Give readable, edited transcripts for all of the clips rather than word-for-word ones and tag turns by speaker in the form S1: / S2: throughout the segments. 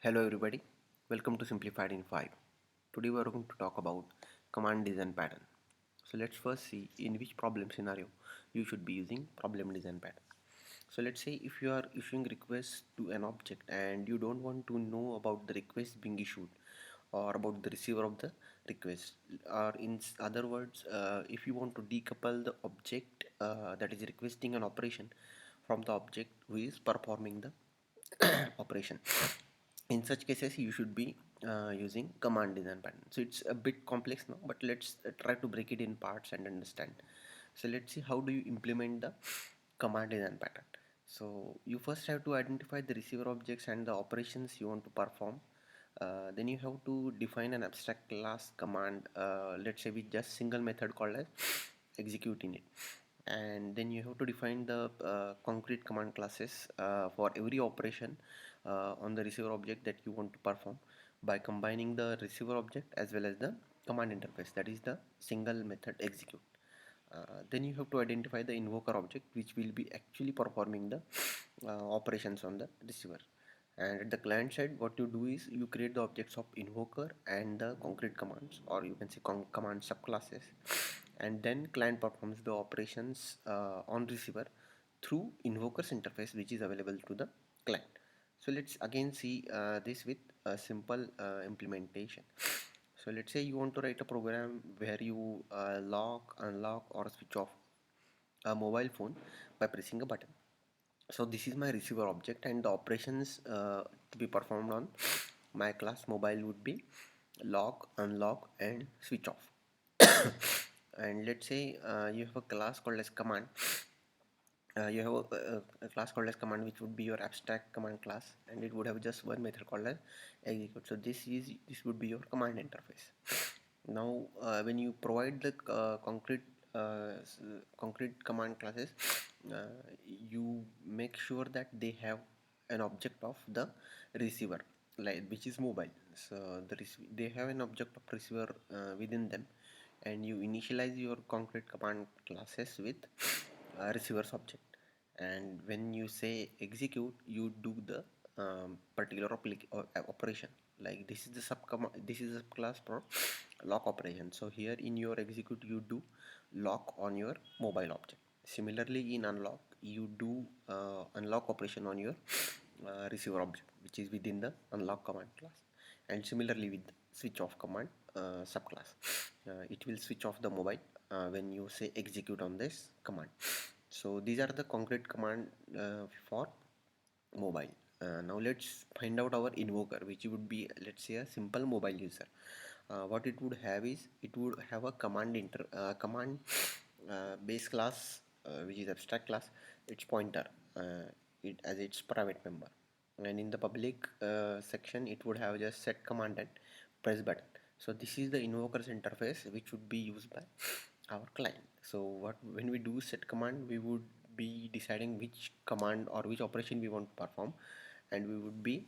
S1: Hello everybody, welcome to Simplified in 5. Today we are going to talk about command design pattern. So let's first see in which problem scenario you should be using problem design pattern. So let's say if you are issuing requests to an object and you don't want to know about the request being issued or about the receiver of the request, or in other words, if you want to decouple the object that is requesting an operation from the object who is performing the operation. In such cases you should be using command design pattern. So it's a bit complex now, but let's try to break it in parts and understand. So let's see how do you implement the command design pattern. So you first have to identify the receiver objects and the operations you want to perform. Then you have to define an abstract class command, let's say with just single method called as execute in it. And then you have to define the concrete command classes for every operation on the receiver object that you want to perform by combining the receiver object as well as the command interface, that is the single method execute. Then you have to identify the invoker object which will be actually performing the operations on the receiver. And at the client side, what you do is you create the objects of invoker and the concrete commands, or you can say command subclasses, and then client performs the operations on receiver through invokers interface which is available to the client. So let's again see this with a simple implementation. So let's say you want to write a program where you lock, unlock, or switch off a mobile phone by pressing a button. So this is my receiver object, and the operations to be performed on my class mobile would be lock, unlock, and switch off. And let's say you have a class called as command. You have a class called as command which would be your abstract command class, and it would have just one method called as execute. So this would be your command interface. Now when you provide the concrete command classes, you make sure that they have an object of the receiver, like which is mobile. So they have an object of receiver within them, and you initialize your concrete command classes with receiver's object. And when you say execute, you do the particular operation. Like this is a class for lock operation. So here in your execute you do lock on your mobile object. Similarly in unlock you do unlock operation on your receiver object which is within the unlock command class. And similarly with switch off command subclass, it will switch off the mobile when you say execute on this command. So these are the concrete command for mobile. Now let's find out our invoker, which would be, let's say, a simple mobile user. What it would have is it would have a command base class, which is abstract class, its pointer, it as its private member, and in the public section it would have just set command and press button. So this is the invokers interface which would be used by our client. So what when we do set command, we would be deciding which command or which operation we want to perform, and we would be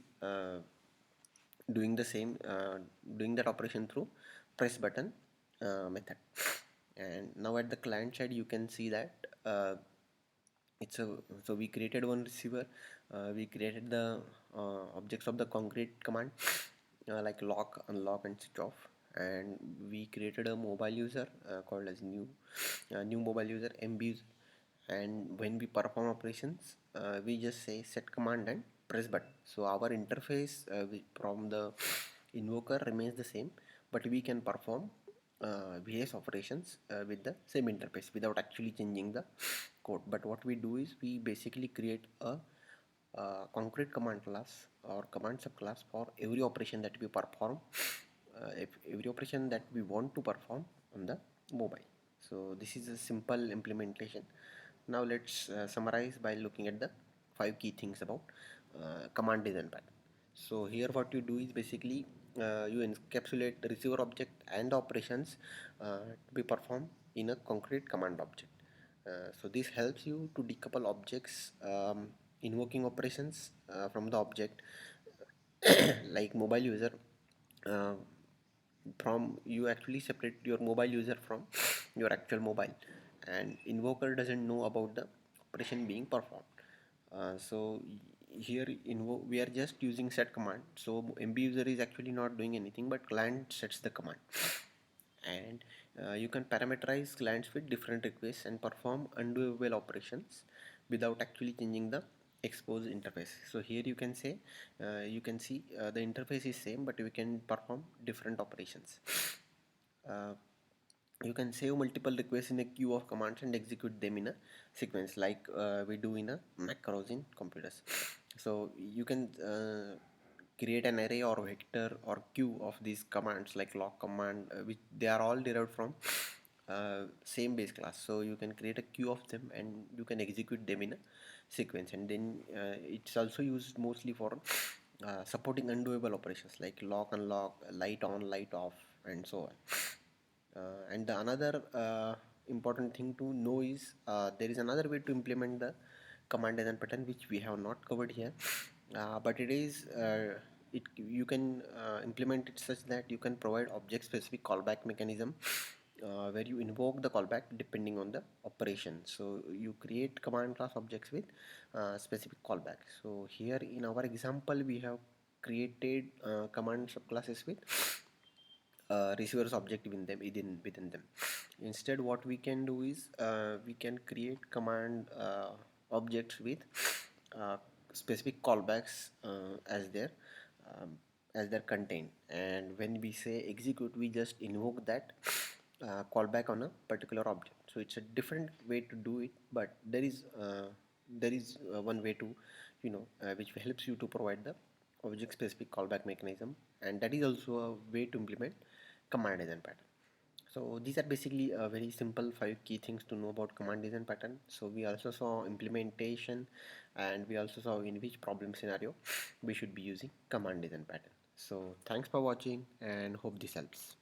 S1: doing the same doing that operation through press button method. And now at the client side you can see that it's a so we created one receiver, we created the objects of the concrete command like lock, unlock, and switch off, and we created a mobile user called as new mobile user MB. And when we perform operations, we just say set command and press button. So our interface from the invoker remains the same, but we can perform various operations with the same interface without actually changing the code. But what we do is we basically create a concrete command class or command subclass for every operation that we perform, if every operation that we want to perform on the mobile. So this is a simple implementation. Now let's summarize by looking at the 5 key things about command design pattern. So here what you do is basically you encapsulate the receiver object and the operations to be performed in a concrete command object. So this helps you to decouple objects, invoking operations from the object, like mobile user. Uh, from you actually separate your mobile user from your actual mobile, and invoker doesn't know about the operation being performed. So here we are just using set command, so MB user is actually not doing anything, but client sets the command. And you can parameterize clients with different requests and perform undoable operations without actually changing the expose interface. So here you can say, you can see the interface is same, but we can perform different operations. uh, you can save multiple requests in a queue of commands and execute them in a sequence, like we do in a macros in computers. So you can create an array or vector or queue of these commands like log command, which they are all derived from same base class. So you can create a queue of them and you can execute them in a sequence. And then it's also used mostly for supporting undoable operations like lock unlock, light on light off, and so on. And the another important thing to know is there is another way to implement the command design pattern which we have not covered here, but it is you can implement it such that you can provide object specific callback mechanism, where you invoke the callback depending on the operation. So you create command class objects with specific callback. So here in our example we have created command subclasses with receivers object within them. Instead, what we can do is we can create command objects with uh, specific callbacks um, as their content. And when we say execute, we just invoke that callback on a particular object. So it's a different way to do it, but there is one way to, which helps you to provide the object specific callback mechanism, and that is also a way to implement command design pattern. So these are basically a very simple 5 key things to know about command design pattern. So we also saw implementation, and we also saw in which problem scenario we should be using command design pattern. So thanks for watching and hope this helps.